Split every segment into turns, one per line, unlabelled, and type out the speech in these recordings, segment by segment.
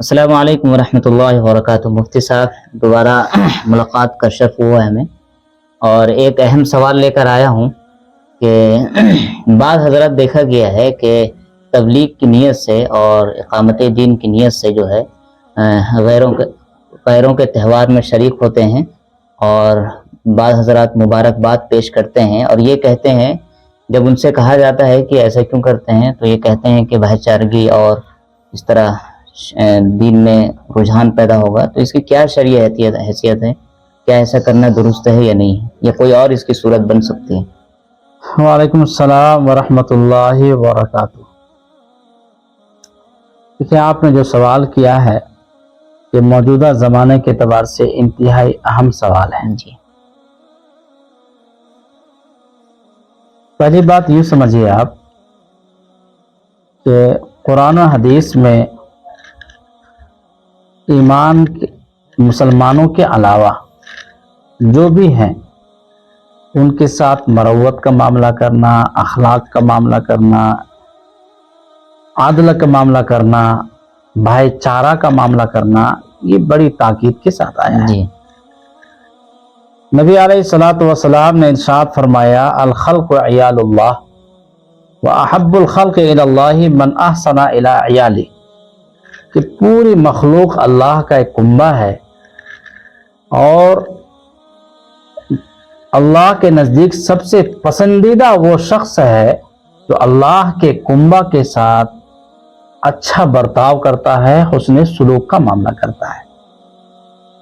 السلام علیکم ورحمۃ اللہ وبرکاتہ۔ مفتی صاحب دوبارہ ملاقات کا شرف ہوا ہے ہمیں، اور ایک اہم سوال لے کر آیا ہوں کہ بعض حضرات دیکھا گیا ہے کہ تبلیغ کی نیت سے اور اقامت دین کی نیت سے جو ہے غیروں کے تہوار میں شریک ہوتے ہیں، اور بعض حضرات مبارکباد پیش کرتے ہیں، اور یہ کہتے ہیں جب ان سے کہا جاتا ہے کہ ایسا کیوں کرتے ہیں تو یہ کہتے ہیں کہ بھائی چارگی اور اس طرح دین میں رجحان پیدا ہوگا۔ تو اس کی کیا شرعی حیثیت ہے؟ کیا ایسا کرنا درست ہے یا نہیں، یا کوئی اور اس کی صورت بن سکتی ہے؟
وعلیکم السلام ورحمۃ اللہ وبرکاتہ۔ دیکھیں، آپ نے جو سوال کیا ہے یہ موجودہ زمانے کے اعتبار سے انتہائی اہم سوال ہے۔
جی
پہلی بات یہ سمجھیے آپ کہ قرآن و حدیث میں ایمان مسلمانوں کے علاوہ جو بھی ہیں ان کے ساتھ مروت کا معاملہ کرنا، اخلاق کا معاملہ کرنا، عدل کا معاملہ کرنا، بھائی چارہ کا معاملہ کرنا، یہ بڑی تاکید کے ساتھ آیا ہے۔
جی
نبی علیہ الصلوۃ والسلام نے ارشاد فرمایا الخلق عیال اللہ واحب الخلق الی اللہ من احسن الی عیالی، کہ پوری مخلوق اللہ کا ایک کنبہ ہے، اور اللہ کے نزدیک سب سے پسندیدہ وہ شخص ہے جو اللہ کے کنبہ کے ساتھ اچھا برتاؤ کرتا ہے، حسن سلوک کا معاملہ کرتا ہے۔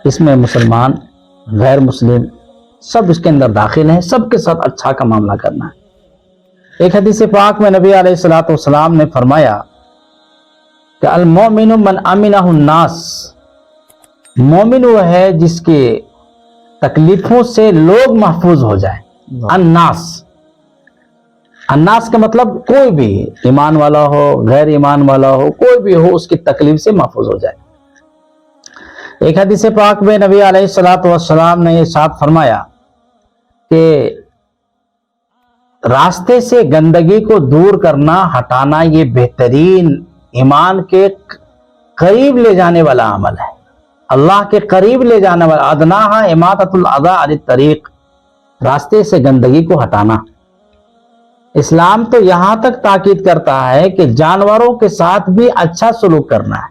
اس میں مسلمان، غیر مسلم سب اس کے اندر داخل ہیں، سب کے ساتھ اچھا کا معاملہ کرنا ہے۔ ایک حدیث پاک میں نبی علیہ الصلوۃ والسلام نے فرمایا کہ المؤمن من امنہ الناس، مومن وہ ہے جس کے تکلیفوں سے لوگ محفوظ ہو جائیں۔ الناس کا مطلب کوئی بھی، ایمان والا ہو غیر ایمان والا ہو، کوئی بھی ہو، اس کی تکلیف سے محفوظ ہو جائے۔ ایک حدیث پاک میں نبی علیہ الصلوۃ والسلام نے ارشاد فرمایا کہ راستے سے گندگی کو دور کرنا، ہٹانا، یہ بہترین ایمان کے قریب لے جانے والا عمل ہے، اللہ کے قریب لے جانے والا۔ ادناہا اماطۃ الاذی عن الطریق، راستے سے گندگی کو ہٹانا۔ اسلام تو یہاں تک تاکید کرتا ہے کہ جانوروں کے ساتھ بھی اچھا سلوک کرنا ہے۔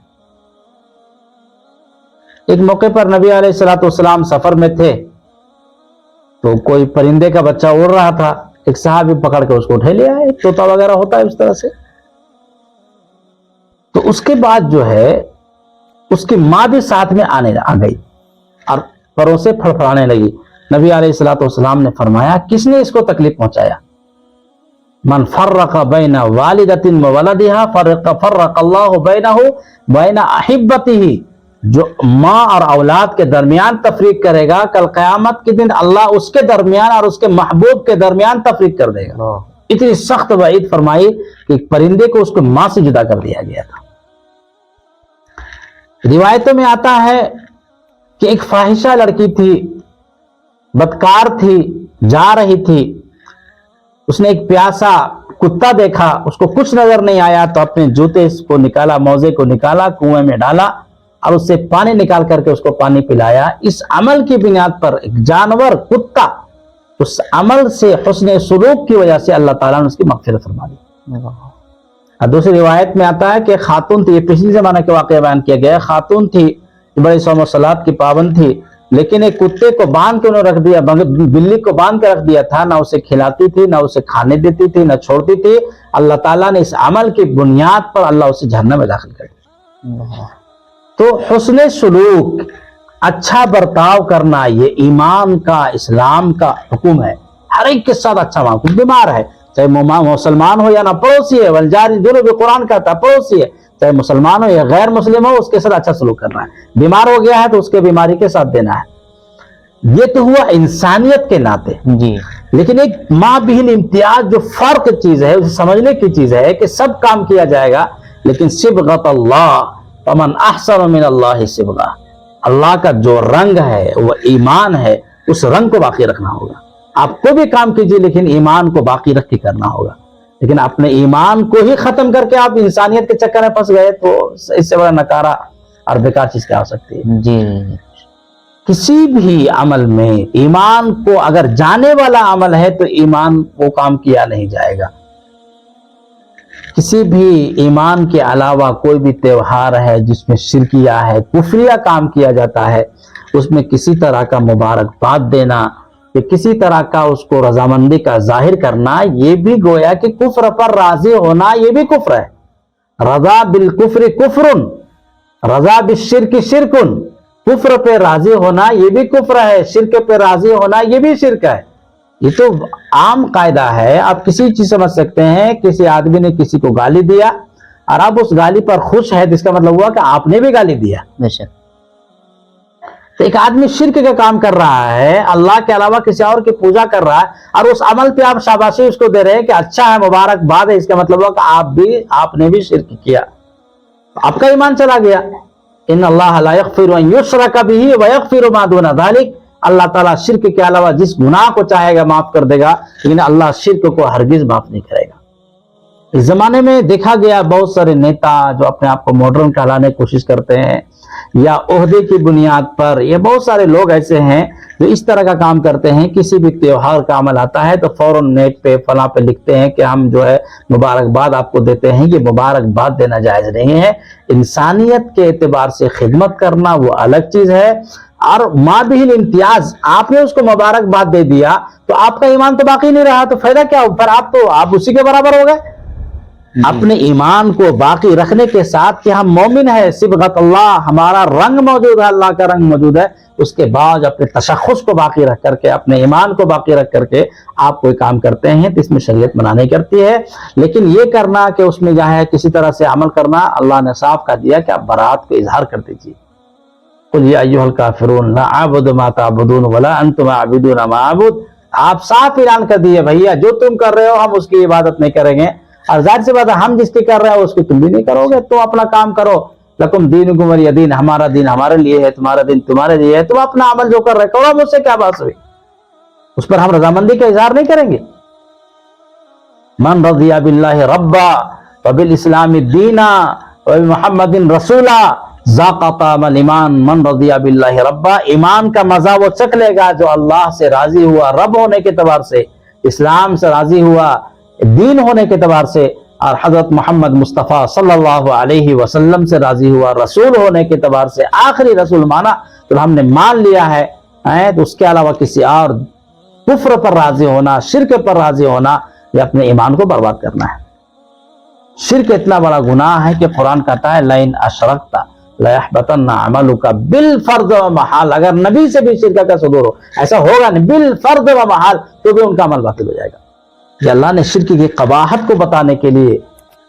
ایک موقع پر نبی علیہ الصلوۃ والسلام سفر میں تھے تو کوئی پرندے کا بچہ اڑ رہا تھا، ایک صحابی پکڑ کے اس کو اٹھے لے آئے، طوطا وغیرہ ہوتا ہے اس طرح سے۔ تو اس کے بعد جو ہے اس کی ماں بھی ساتھ میں آ گئی اور پروں سے پھڑپھڑانے لگی۔ نبی علیہ الصلوۃ والسلام نے فرمایا کس نے اس کو تکلیف پہنچایا؟ من فرق بین والدۃ وولدہا فرق اللہ بینہ بین احبتہ، جو ماں اور اولاد کے درمیان تفریق کرے گا، کل قیامت کے دن اللہ اس کے درمیان اور اس کے محبوب کے درمیان تفریق کر دے گا۔ اتنی سخت وعید فرمائی کہ پرندے کو اس کو ماں سے جدا کر دیا گیا تھا۔ روایتوں میں آتا ہے کہ ایک فاحشہ لڑکی تھی، بدکار تھی، جا رہی تھی، اس نے ایک پیاسا کتا دیکھا، اس کو کچھ نظر نہیں آیا تو اپنے جوتے کو نکالا، موزے کو نکالا، کنویں میں ڈالا اور اس سے پانی نکال کر کے اس کو پانی پلایا۔ اس عمل کی بنیاد پر ایک جانور کتا، اس عمل سے حسن سلوک کی وجہ سے اللہ تعالیٰ نے اس کی مغفرت فرما دی۔ اور دوسری روایت میں آتا ہے کہ خاتون تھی، یہ پچھلی زمانے کے واقعہ بیان کیا گیا ہے، خاتون تھی بڑے صوم و صلات کی پابند تھی، لیکن ایک کتے کو باندھ کے انہوں نے رکھ دیا، بلی کو باندھ کے رکھ دیا تھا، نہ اسے کھلاتی تھی، نہ اسے کھانے دیتی تھی، نہ چھوڑتی تھی۔ اللہ تعالیٰ نے اس عمل کی بنیاد پر اللہ اسے جہنم میں داخل کر دیا۔ تو حسن سلوک، اچھا برتاؤ کرنا، یہ ایمان کا، اسلام کا حکم ہے۔ ہر ایک کے ساتھ اچھا معاملہ، بیمار ہے چاہے مسلمان ہو یا نہ پڑوسی ہے، والجاری دونوں بھی قرآن کہتا ہے، پڑوسی ہے چاہے مسلمان ہو یا غیر مسلم ہو، اس کے ساتھ اچھا سلوک کرنا ہے۔ بیمار ہو گیا ہے تو اس کے بیماری کے ساتھ دینا ہے۔ یہ تو ہوا انسانیت کے ناطے۔
جی
لیکن ایک ماں بہن امتیاز جو فرق چیز ہے، اسے سمجھنے کی چیز ہے کہ سب کام کیا جائے گا، لیکن صبغۃ اللہ فمن احسن من اللہ صبغہ، اللہ کا جو رنگ ہے وہ ایمان ہے، اس رنگ کو باقی رکھنا ہوگا۔ آپ کوئی بھی کام کیجیے لیکن ایمان کو باقی رکھ کے کرنا ہوگا۔ لیکن اپنے ایمان کو ہی ختم کر کے آپ انسانیت کے چکر میں پھنس گئے تو اس سے بڑا نکارہ اور بیکار چیز کیا ہو سکتی ہے؟
جی
کسی بھی عمل میں ایمان کو اگر جانے والا عمل ہے تو ایمان وہ کام کیا نہیں جائے گا. کسی بھی ایمان کے علاوہ کوئی بھی تہوار ہے جس میں شرکیہ ہے، کفریہ کام کیا جاتا ہے، اس میں کسی طرح کا مبارکباد دینا کہ کسی طرح کا اس کو رضامندی کا ظاہر کرنا، یہ بھی گویا کہ کفر پر راضی ہونا، یہ بھی کفر ہے. رضا بالکفر کفرن، رضا بالشرک شرکن. کفر پہ راضی ہونا یہ بھی کفر ہے، شرک پہ راضی ہونا یہ بھی شرک ہے. یہ تو عام قاعدہ ہے. آپ کسی چیز سمجھ سکتے ہیں، کسی آدمی نے کسی کو گالی دیا اور آپ اس گالی پر خوش ہے، تو اس کا مطلب ہوا کہ آپ نے بھی گالی دیا.
بے شک.
تو ایک آدمی شرک کا کام کر رہا ہے، اللہ کے علاوہ کسی اور کی پوجا کر رہا ہے، اور اس عمل پہ آپ شاباشی اس کو دے رہے ہیں کہ اچھا ہے، مبارکباد ہے، اس کا مطلب ہوا کہ آپ نے بھی شرک کیا، آپ کا ایمان چلا گیا. ان اللہ لا یغفر ان یشرک بہ ویغفر ما دون ذلک. اللہ تعالیٰ شرک کے علاوہ جس گناہ کو چاہے گا معاف کر دے گا، لیکن اللہ شرک کو ہرگز معاف نہیں کرے گا. اس زمانے میں دیکھا گیا بہت سارے نیتا جو اپنے آپ کو ماڈرن کہلانے کی کوشش کرتے ہیں یا عہدے کی بنیاد پر، یہ بہت سارے لوگ ایسے ہیں جو اس طرح کا کام کرتے ہیں. کسی بھی تہوار کا عمل آتا ہے تو فوراً نیٹ پہ فلاں پہ لکھتے ہیں کہ ہم جو ہے مبارکباد آپ کو دیتے ہیں. یہ مبارکباد دینا جائز نہیں ہے. انسانیت کے اعتبار سے خدمت کرنا وہ الگ چیز ہے. اور ما بہ الامتیاز، آپ نے اس کو مبارکباد دے دیا تو آپ کا ایمان تو باقی نہیں رہا، تو فائدہ کیا ہو؟ پھر آپ اسی کے برابر ہو گئے. اپنے ایمان کو باقی رکھنے کے ساتھ کہ ہم مومن ہیں، صبغت اللہ، ہمارا رنگ موجود ہے، اللہ کا رنگ موجود ہے، اس کے بعد اپنے تشخص کو باقی رکھ کر کے، اپنے ایمان کو باقی رکھ کر کے آپ کوئی کام کرتے ہیں تو اس میں شریعت منع نہیں کرتی ہے. لیکن یہ کرنا کہ اس میں جو ہے کسی طرح سے عمل کرنا، اللہ نے صاف کہہ دیا کہ آپ برات کو اظہار کر دیجیے. قل یا ایھا الکافرون لا اعبد ما تعبدون ولا انتم عابدون ما اعبد. آپ صاف اعلان کر دیے بھیا جو تم کر رہے ہو ہم اس کی عبادت نہیں کریں گے، اور ظاہر سی بات ہے ہم جس کی کر رہے ہیں اس کی تم بھی نہیں کرو گے. تو اپنا کام کرو. لکم دینکم ولی دین، ہمارا دین ہمارے لیے ہے، تمہارا دین تمہارے لیے ہے. تم اپنا عمل جو کر رہے کرو، مجھ سے کیا بات ہوئی؟ اس پر ہم رضامندی کا اظہار نہیں کریں گے. من رضی باللہ ربا وبالاسلام دینا وبمحمد رسولا ذاق طعم الایمان. من رضی باللہ ربا، ایمان کا مزہ وہ چکھ لے گا جو اللہ سے راضی ہوا رب ہونے کے اعتبار سے، اسلام سے راضی ہوا دین ہونے کے اعتبار سے، اور حضرت محمد مصطفیٰ صلی اللہ علیہ وسلم سے راضی ہوا رسول ہونے کے اعتبار سے. آخری رسول مانا تو ہم نے مان لیا ہے. تو اس کے علاوہ کسی اور کفر پر راضی ہونا، شرک پر راضی ہونا، یہ اپنے ایمان کو برباد کرنا ہے. شرک اتنا بڑا گناہ ہے کہ قرآن کہتا ہے لئن اشرکت لیحبطن عملک بالفرض و محال. اگر نبی سے بھی شرک کا صدور ہو، ایسا ہوگا نہیں، بالفرض و محال، تو بھی ان کا عمل باطل ہو جائے گا. کہ اللہ نے شرک کی قباحت کو بتانے کے لیے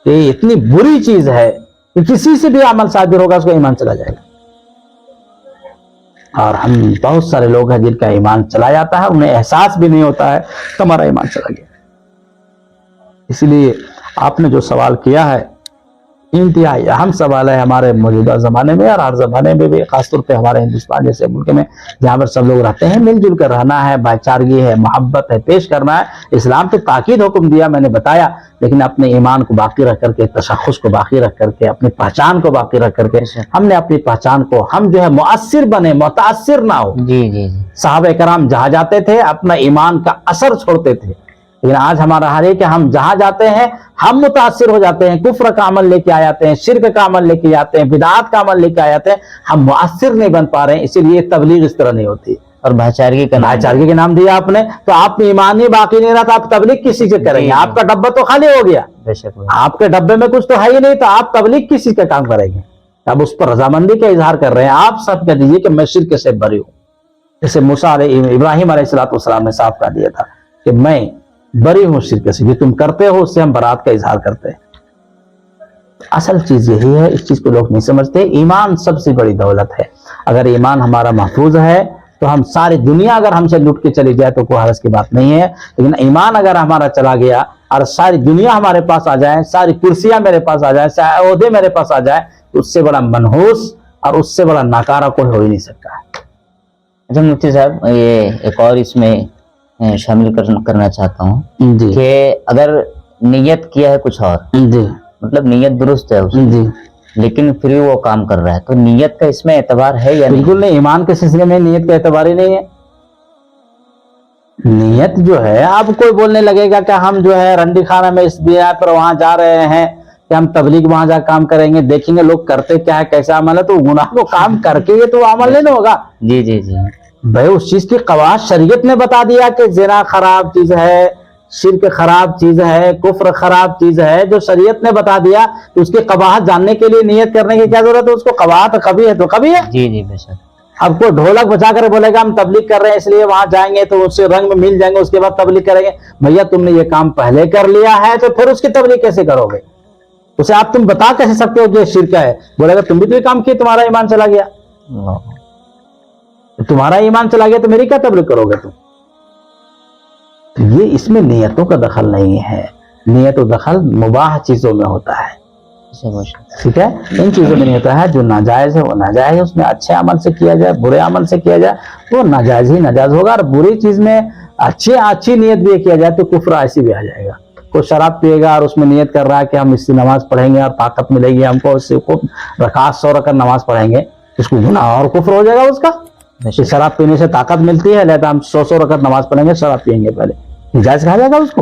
کہ یہ اتنی بری چیز ہے کہ کسی سے بھی عمل صادر ہوگا اس کو ایمان چلا جائے گا. اور ہم بہت سارے لوگ ہیں جن کا ایمان چلا جاتا ہے، انہیں احساس بھی نہیں ہوتا ہے کہ ہمارا ایمان چلا گیا. اس لیے آپ نے جو سوال کیا ہے انتہائی اہم سوال ہے ہمارے موجودہ زمانے میں اور ہر زمانے میں بھی، خاص طور پہ ہمارے ہندوستان جیسے ملک میں جہاں پر سب لوگ رہتے ہیں. مل جل کر رہنا ہے، بھائی چارگی ہے، محبت ہے، پیش کرنا ہے. اسلام تو تاکید حکم دیا میں نے بتایا، لیکن اپنے ایمان کو باقی رکھ کر کے، تشخص کو باقی رکھ کر کے، اپنی پہچان کو باقی رکھ کر کے ہم نے اپنی پہچان کو، ہم جو ہے مؤثر بنے، متاثر نہ ہو.
جی
صحابہ کرام جہاں جاتے تھے اپنا ایمان کا اثر چھوڑتے تھے، لیکن آج ہمارا حال ہے کہ ہم جہاں جاتے ہیں ہم متاثر ہو جاتے ہیں، کفر کا عمل لے کے آ جاتے ہیں، شرک کا عمل لے کے آتے ہیں، بدعات کا عمل لے کے آ جاتے ہیں. ہم مؤثر نہیں بن پا رہے ہیں، اسی لیے تبلیغ اس طرح نہیں ہوتی.
اور بھائی چارگی کا
بھائی چارگی کے نام دیا آپ نے، تو آپ میں ایمان ہی باقی نہیں رہا تو آپ تبلیغ کسی سے کریں گے؟ آپ کا ڈبہ تو خالی ہو گیا،
بے شک.
آپ کے ڈبے میں کچھ تو ہے ہی نہیں، تو آپ تبلیغ کسی کا کام کریں گے؟ اب اس پر رضامندی کا اظہار کر رہے ہیں. آپ سب کہہ دیجیے کہ میں شرک سے بری ہوں، جیسے موسیٰ ابراہیم علیہ السلام نے صاف کہہ دیا تھا کہ میں بری ہوں شرک سے، جو تم کرتے ہو اس سے ہم برات کا اظہار کرتے ہیں. اصل چیز یہی ہے، اس چیز کو لوگ نہیں سمجھتے. ایمان سب سے بڑی دولت ہے. اگر ایمان ہمارا محفوظ ہے تو ہم ساری دنیا اگر ہم سے لٹ کے چلی جائے تو کوئی حرج کی بات نہیں ہے، لیکن ایمان اگر ہمارا چلا گیا اور ساری دنیا ہمارے پاس آ جائے، ساری کرسیاں میرے پاس آ جائیں، سارے عہدے میرے پاس آ جائے، تو اس سے بڑا منحوس اور اس سے بڑا ناکارہ کوئی ہو ہی نہیں سکتا ہے.
اچھا مفتی صاحب، یہ ایک اور اس میں شامل کرنا چاہتا ہوں
جی
کہ اگر نیت کیا ہے کچھ اور،
جی
مطلب نیت درست ہے اس
جی
لیکن پھر بھی وہ کام کر رہا ہے، تو نیت کا اس میں اعتبار ہے یا نہیں؟
بالکل نہیں، ایمان کے سلسلے میں نیت کا اعتبار ہی نہیں ہے. نیت جو ہے، اب کوئی بولنے لگے گا کہ ہم جو ہے رنڈی خانہ میں اس بنا پر وہاں جا رہے ہیں کہ ہم تبلیغ وہاں جا کام کریں گے، دیکھیں گے لوگ کرتے کیا ہے، کیسا عمل ہے، تو گناہ کو کام کر کے یہ تو عمل نہیں ہوگا.
جی جی جی
بھائی اس چیز کی قواعد شریعت نے بتا دیا کہ زنا خراب چیز ہے، شرک خراب چیز ہے، کفر خراب چیز ہے، جو شریعت نے بتا دیا کہ اس کی قواعد جاننے کے لیے نیت کرنے کی کیا ضرورت ہے؟ اس کو قواعد کبھی ہے تو کبھی ہے.
جی جی بے شک.
اب کوئی ڈھولک بجا کر بولے گا ہم تبلیغ کر رہے ہیں اس لیے وہاں جائیں گے تو اس سے رنگ میں مل جائیں گے، اس کے بعد تبلیغ کریں گے. بھیا تم نے یہ کام پہلے کر لیا ہے تو پھر اس کی تبلیغ کیسے کرو گے؟ اسے آپ تم بتا کیسے سکتے ہو کہ یہ شرک ہے؟ بولے گا تم بھی تو یہ کام کیے، تمہارا ایمان چلا گیا. تمہارا ایمان چلا گیا تو میری کیا تبلیغ کرو گے تم؟ یہ اس میں نیتوں کا دخل نہیں ہے. نیت و دخل مباح چیزوں میں ہوتا ہے. ٹھیک ہے، ان چیزوں میں نہیں ہوتا ہے. جو ناجائز ہے وہ ناجائز ہے، اس میں اچھے عمل سے کیا جائے، برے عمل سے کیا جائے وہ ناجائز ہی ناجائز ہوگا. اور بری چیز میں اچھی نیت بھی کیا جائے تو کفر ایسی بھی آ جائے گا. کوئی شراب پیے گا اور اس میں نیت کر رہا ہے کہ ہم اس سے نماز پڑھیں گے اور طاقت ملے گی ہم کو، اس سے رکعت 100 رکعت نماز پڑھیں گے، اس کو گناہ اور کفر ہو جائے گا اس کا. شراب پینے سے طاقت ملتی ہے، لہذا ہم 100 رکعت نماز پڑھیں گے، شراب پیئیں گے پہلے، نجائز کہا جائے گا اس کو.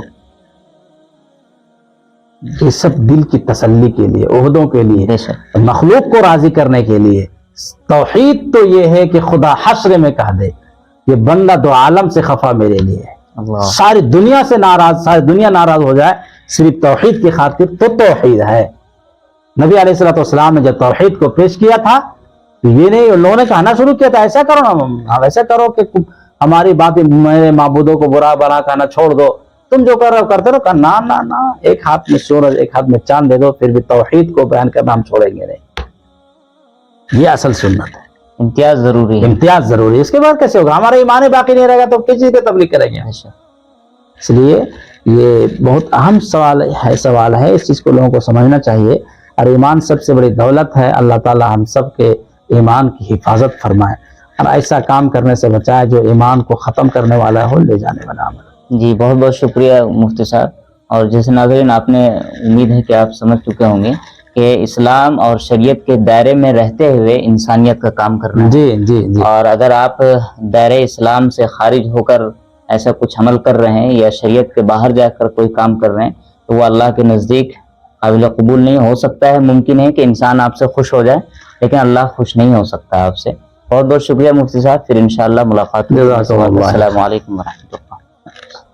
یہ سب دل کی تسلی کے لیے، عہدوں کے لیے، مخلوق کو راضی کرنے کے لیے. توحید تو یہ ہے کہ خدا حشر میں کہہ دے یہ بندہ دو عالم سے خفا میرے لیے، ساری دنیا سے ناراض، ساری دنیا ناراض ہو جائے صرف توحید کی خاطر، تو توحید ہے. نبی علیہ الصلوۃ والسلام نے جب توحید کو پیش کیا تھا، یہ نہیں لوگوں نے کہنا شروع کیا تھا ایسا کرو نا، ایسا کرو کہ ہماری باتیں میرے معبودوں کو برا بنا کہنا چھوڑ دو، تم جو کر رہے ہو کرتے رہو. کہا نا، ایک ہاتھ میں سورج ایک ہاتھ میں چاند دے دو، پھر بھی توحید کو بیان کرنا ہم چھوڑیں گے نہیں. یہ اصل سنت ہے.
امتیاز ضروری ہے،
امتیاز ضروری ہے. اس کے بعد کیسے ہوگا؟ ہمارا ایمان باقی نہیں رہے گا تو کس چیز کی تبلیغ کریں گے؟ اس لیے یہ بہت اہم سوال ہے، اس چیز کو لوگوں کو سمجھنا چاہیے. اور ایمان سب سے بڑی دولت ہے. اللہ تعالی ہم سب کے ایمان کی حفاظت فرمائے اور ایسا کام کرنے سے بچائے جو ایمان کو ختم کرنے والا ہو، لے جانے والا عمل.
جی بہت بہت شکریہ مفتی صاحب. اور جیسے ناظرین آپ نے امید ہے کہ آپ سمجھ چکے ہوں گے کہ اسلام اور شریعت کے دائرے میں رہتے ہوئے انسانیت کا کام کرنا ہے.
جی.
اور اگر آپ دائرے اسلام سے خارج ہو کر ایسا کچھ عمل کر رہے ہیں یا شریعت کے باہر جا کر کوئی کام کر رہے ہیں تو وہ اللہ کے نزدیک قابل قبول نہیں ہو سکتا ہے. ممکن ہے کہ انسان آپ سے خوش ہو جائے لیکن اللہ خوش نہیں ہو سکتا آپ سے. بہت بہت شکریہ مفتی صاحب. پھر انشاءاللہ ملاقات ہوگی. السلام علیکم ورحمۃ اللہ.